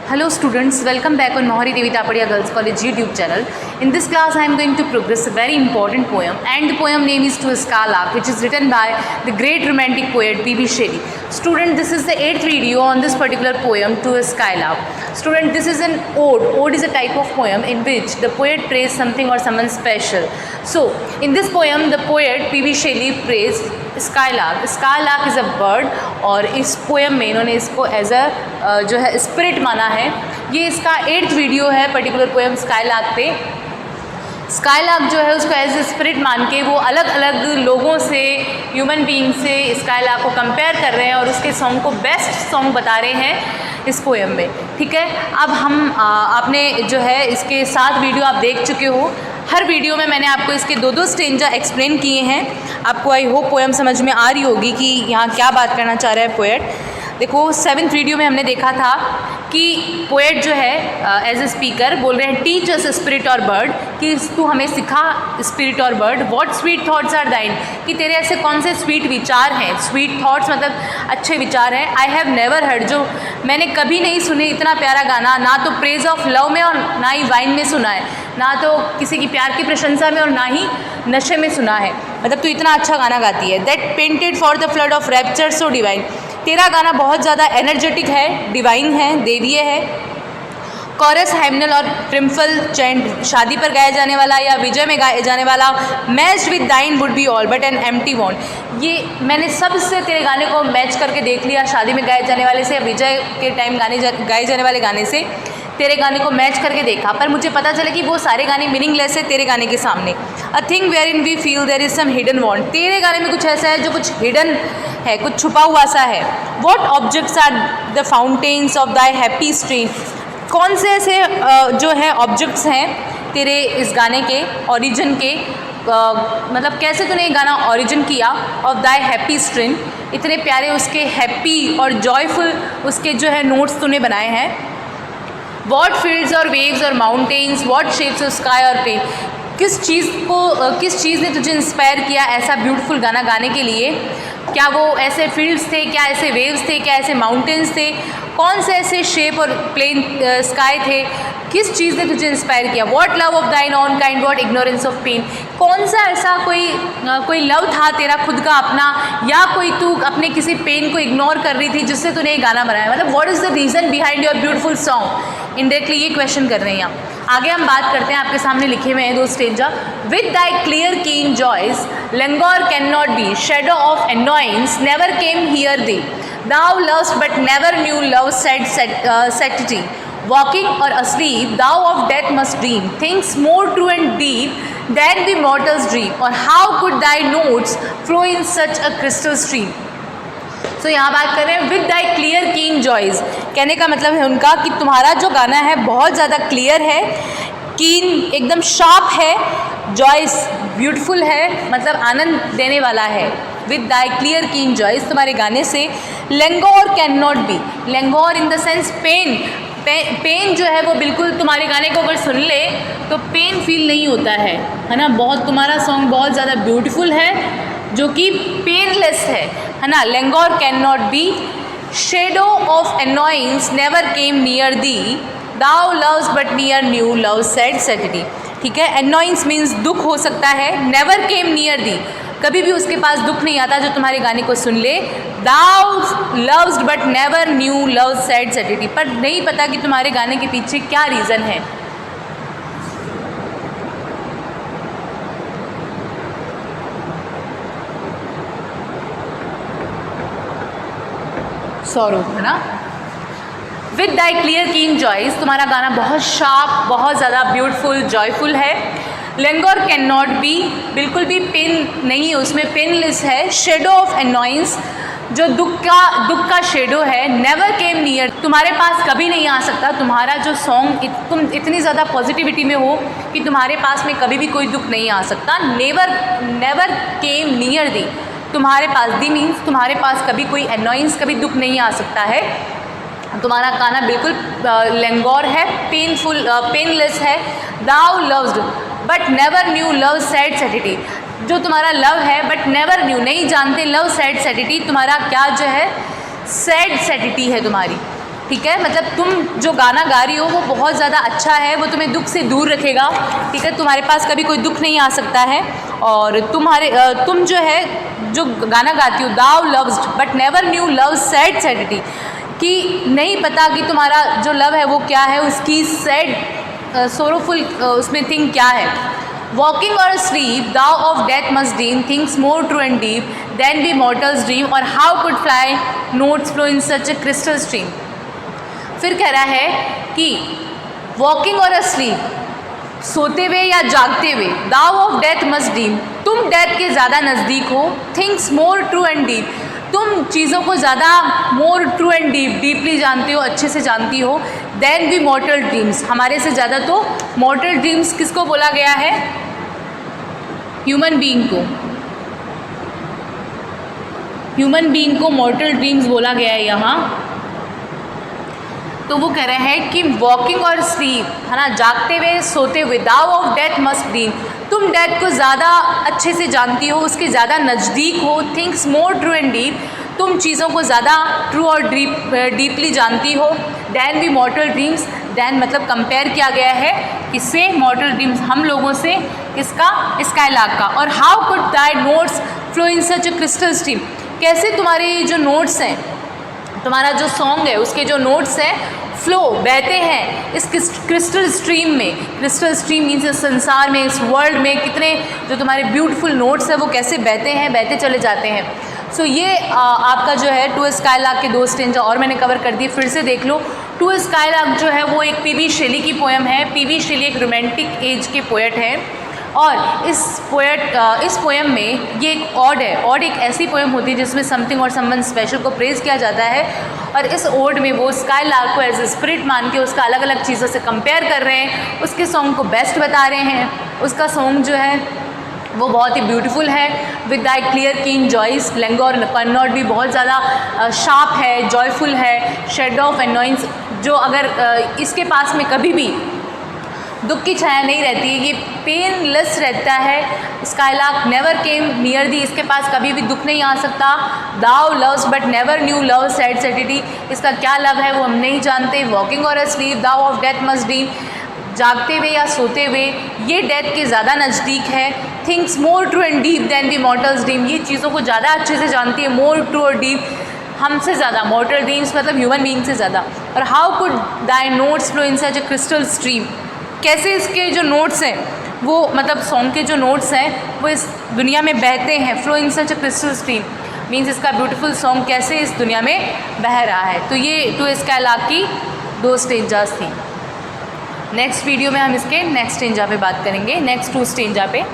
Hello students, welcome back on Mohari Devi Tapadia Girls College YouTube channel. In this class I am going to progress a very important poem, and the poem name is To a Skylark, which is written by the great romantic poet P.B. Shelley. Student, this is the 8th video on this particular poem, To a Skylark. Student, this is an ode. Ode is a type of poem in which the poet prays something or someone special. So in this poem the poet P.B. Shelley prays skylark. Skylark is a bird, और इस poem में इन्होंने इसको as a जो है spirit माना है. ये इसका 8th वीडियो है पर्टिकुलर पोएम स्काईलार्क पे. स्काईलार्क जो है उसको एज ए स्पिरिट मान के वो अलग अलग लोगों से, ह्यूमन बीइंग से स्काईलार्क को कंपेयर कर रहे हैं और उसके सॉन्ग को बेस्ट सॉन्ग बता रहे हैं इस पोएम में. ठीक है, अब हम आपने जो है इसके 7 वीडियो आप देख चुके हो. हर वीडियो में मैंने आपको इसके 2-2 स्टेंजा एक्सप्लेन किए हैं. आपको आई होप पोएम समझ में आ रही होगी कि यहाँ क्या बात करना चाह रहा है पोएट. देखो 7th वीडियो में हमने देखा था कि पोएट जो है एज ए स्पीकर बोल रहे हैं टीच अस स्पिरिट और बर्ड, कि तू हमें सिखा स्पिरिट और bird. What sweet thoughts are thine, कि तेरे ऐसे कौन से स्वीट विचार हैं. स्वीट थॉट्स मतलब अच्छे विचार हैं. आई हैव नेवर हर्ड, जो मैंने कभी नहीं सुने इतना प्यारा गाना, ना तो प्रेज ऑफ लव में और ना ही वाइन में सुना है, ना तो किसी की प्यार की प्रशंसा में और ना ही नशे में सुना है. मतलब तू इतना अच्छा गाना गाती है. That painted for the flood of rapture so divine, तेरा गाना बहुत ज़्यादा एनर्जेटिक है, डिवाइन है, देवीय है. कॉरस, हाइमनल और ट्रिम्फल चैंट, शादी पर गाया जाने वाला या विजय में गाया जाने वाला. मैच विद दाइन would be all but an empty want, ये मैंने सबसे तेरे गाने को मैच करके देख लिया, शादी में गाए जाने वाले से या विजय के टाइम गाए जाने वाले गाने से तेरे गाने को मैच करके देखा, पर मुझे पता चला कि वो सारे गाने मीनिंगलेस है तेरे गाने के सामने. A thing wherein we feel there is some hidden want, तेरे गाने में कुछ ऐसा है जो कुछ हिडन है, कुछ छुपा हुआ सा है. What objects are the fountains of thy happy stream, कौन से ऐसे जो है ऑब्जेक्ट्स हैं तेरे इस गाने के ओरिजिन के, मतलब कैसे तूने ये गाना ओरिजिन किया. ऑफ दाई हैप्पी स्ट्रीम, इतने प्यारे उसके हैप्पी और जॉयफुल उसके जो है नोट्स तूने बनाए हैं. वॉट फील्ड्स और वेव्स और mountains, what shapes of sky और पेन, किस चीज़ ने तुझे इंस्पायर किया ऐसा ब्यूटीफुल गाना गाने के लिए. क्या वो ऐसे फील्ड्स थे, क्या ऐसे वेव्स थे, क्या ऐसे माउंटेन्स थे, कौन से ऐसे शेप और प्लेन स्काई थे, किस चीज़ ने तुझे इंस्पायर किया. What love of thine own kind, what ignorance of pain, कौन सा ऐसा कोई लव था तेरा खुद का अपना, या कोई तू अपने किसी पेन को इग्नोर कर रही थी जिससे तूने ये गाना बनाया. मतलब what is the reason behind your beautiful song. Indirectly ये क्वेश्चन कर रहे हैं यहाँ. आगे हम बात करते हैं, आपके सामने लिखे हुए हैं 2 stanza. With thy clear keen joys languor can not be, shadow of annoyance never came here they. Thou lovest but never knew love's sanctity. Walking or asleep, thou of death must dream things more true and deep than the mortal's dream. Or how could thy notes flow in such a crystal stream? So यहाँ बात कर रहे हैं with thy clear keen joys, कहने का मतलब है उनका कि तुम्हारा जो गाना है बहुत ज़्यादा क्लियर है, कीन एकदम शार्प है, जॉयस ब्यूटीफुल है, मतलब आनंद देने वाला है. With thy clear keen joys, तुम्हारे गाने से. Languor can not be, languor in the sense pain, pain जो है वो बिल्कुल तुम्हारे गाने को अगर सुन ले तो पेन फील नहीं होता है ना. बहुत तुम्हारा सॉन्ग बहुत ज़्यादा ब्यूटीफुल है जो कि पेनलेस है ना. Languor can not be, shadow of annoyance never came near thee, thou loves but ne'er knew love sad satiety. ठीक है, एनॉयंस मीन्स दुख हो सकता है, नेवर केम नियर दी, कभी भी उसके पास दुख नहीं आता जो तुम्हारे गाने को सुन ले. Thou loves but never knew love sad satiety, पर नहीं पता कि तुम्हारे गाने के पीछे क्या रीज़न है. सॉरो है ना. With thy clear keen Joyce, तुम्हारा गाना बहुत शार्प, बहुत ज़्यादा ब्यूटीफुल, जॉयफुल है. लैंगोर कैन नॉट बी, बिल्कुल भी पेन नहीं है उसमें, पेनलेस है. शेडो ऑफ एनॉयंस, जो दुख का शेडो है. नेवर केम नियर, तुम्हारे पास कभी नहीं आ सकता. तुम्हारा जो सॉन्ग तुम इतनी ज़्यादा पॉजिटिविटी में हो कि तुम्हारे पास में कभी भी कोई दुख नहीं आ सकता. नेवर केम नियर दी, तुम्हारे पास, दी मीन्स तुम्हारे पास कभी कोई एनॉयंस, कभी दुख नहीं आ सकता है. तुम्हारा गाना बिल्कुल लैंगोर है, पेनलेस है. Thou loved but never knew love sad satiety, जो तुम्हारा लव है बट नेवर न्यू, नहीं जानते लव सैड सैटिटी, तुम्हारा क्या जो है सैड सैटिटी है तुम्हारी. ठीक है, मतलब तुम जो गाना गा रही हो वो बहुत ज़्यादा अच्छा है, वो तुम्हें दुख से दूर रखेगा, ठीक है, तुम्हारे पास कभी कोई दुख नहीं आ सकता है। और तुम जो है जो गाना गाती हो, thou loves but never knew love sad satiety, कि नहीं पता कि तुम्हारा जो लव है वो क्या है, उसकी सैड सोरोफुल उसमें थिंग क्या है। वॉकिंग और sleep thou of death must dream things more true and deep than be mortals dream or how could fly notes flow in such a crystal stream. फिर कह रहा है कि वॉकिंग और स्लीप, सोते हुए या जागते हुए, दाउ ऑफ डेथ मस्ट ड्रीम, तुम डेथ के ज़्यादा नज़दीक हो, things more true and deep, तुम चीज़ों को ज़्यादा मोर ट्रू एंड डीपली जानती हो, अच्छे से जानती हो, देन वी मॉर्टल ड्रीम्स, हमारे से ज़्यादा। तो मॉर्टल ड्रीम्स किसको बोला गया है? ह्यूमन बीइंग को, ह्यूमन बीइंग को मॉर्टल ड्रीम्स बोला गया है यहाँ। तो वो कह रहे हैं कि वॉकिंग और स्लीप, है ना, जागते हुए सोते हुए, दाउ ऑफ डेथ मस्ट ड्रीम, तुम डेथ को ज़्यादा अच्छे से जानती हो, उसके ज़्यादा नज़दीक हो, things more true and deep, तुम चीज़ों को ज़्यादा ट्रू और डीपली जानती हो, than we mortal dreams, then मतलब कंपेयर किया गया है किससे? मॉर्टल ड्रीम्स, हम लोगों से। किसका? स्काईलार्क का। और how could Dai notes flow in such a crystal stream, कैसे तुम्हारे जो नोट्स हैं, तुम्हारा जो सॉन्ग है उसके जो नोट्स हैं फ्लो बहते हैं इस क्रिस्टल स्ट्रीम में। क्रिस्टल स्ट्रीम मीन्स इस संसार में, इस वर्ल्ड में कितने जो तुम्हारे ब्यूटीफुल नोट्स हैं वो कैसे बहते हैं, बहते चले जाते हैं। सो ये आपका जो है टू स्काईलार्क के 2 स्टेंजा और मैंने कवर कर दिए, फिर से देख लो। टू स्काईलार्क जो है वो एक पीबी शेली की पोएम है। पीबी शेली एक रोमांटिक एज के पोएट हैं और इस पोएम में ये एक ऑड है। ऑड एक ऐसी पोएम होती है जिसमें समथिंग और समवन स्पेशल को प्रेज़ किया जाता है और इस ओड में वो स्काईलार्क को एज ए स्पिरिट मान के उसका अलग अलग चीज़ों से कंपेयर कर रहे हैं, उसके सॉन्ग को बेस्ट बता रहे हैं। उसका सॉन्ग जो है वो बहुत ही ब्यूटीफुल है, विद दैट क्लियर कीन जॉइस, लैंगोर कन्नौड भी बहुत ज़्यादा शार्प है, जॉयफुल है, शेड ऑफ एनॉइंस, जो अगर इसके पास में कभी भी दुख की छाया नहीं रहती है, ये पेनलेस रहता है। Skylark never came near thee, इसके पास कभी भी दुख नहीं आ सकता। Thou loves but never knew love sad satiety, इसका क्या लव है वो हम नहीं जानते। वॉकिंग और sleep thou of death must dream, जागते हुए या सोते हुए ये डेथ के ज़्यादा नज़दीक है। Things more true and deep than we mortals dream, ये चीज़ों को ज़्यादा अच्छे से जानती है, मोर ट्रू और डीप, हमसे ज़्यादा, मॉर्टल ड्रीम्स मतलब ह्यूमन बीइंग से ज़्यादा। और how could Dai notes flow in such a crystal stream, कैसे इसके जो नोट्स हैं वो मतलब सॉन्ग के जो नोट्स हैं वो इस दुनिया में बहते हैं। Flow in such a crystal stream means इसका ब्यूटीफुल सॉन्ग कैसे इस दुनिया में बह रहा है। तो ये टू स्काईलार्क की 2 स्टेंजास थी। नेक्स्ट वीडियो में हम इसके नेक्स्ट स्टेंजा पे बात करेंगे, नेक्स्ट 2 स्टेंजा पे।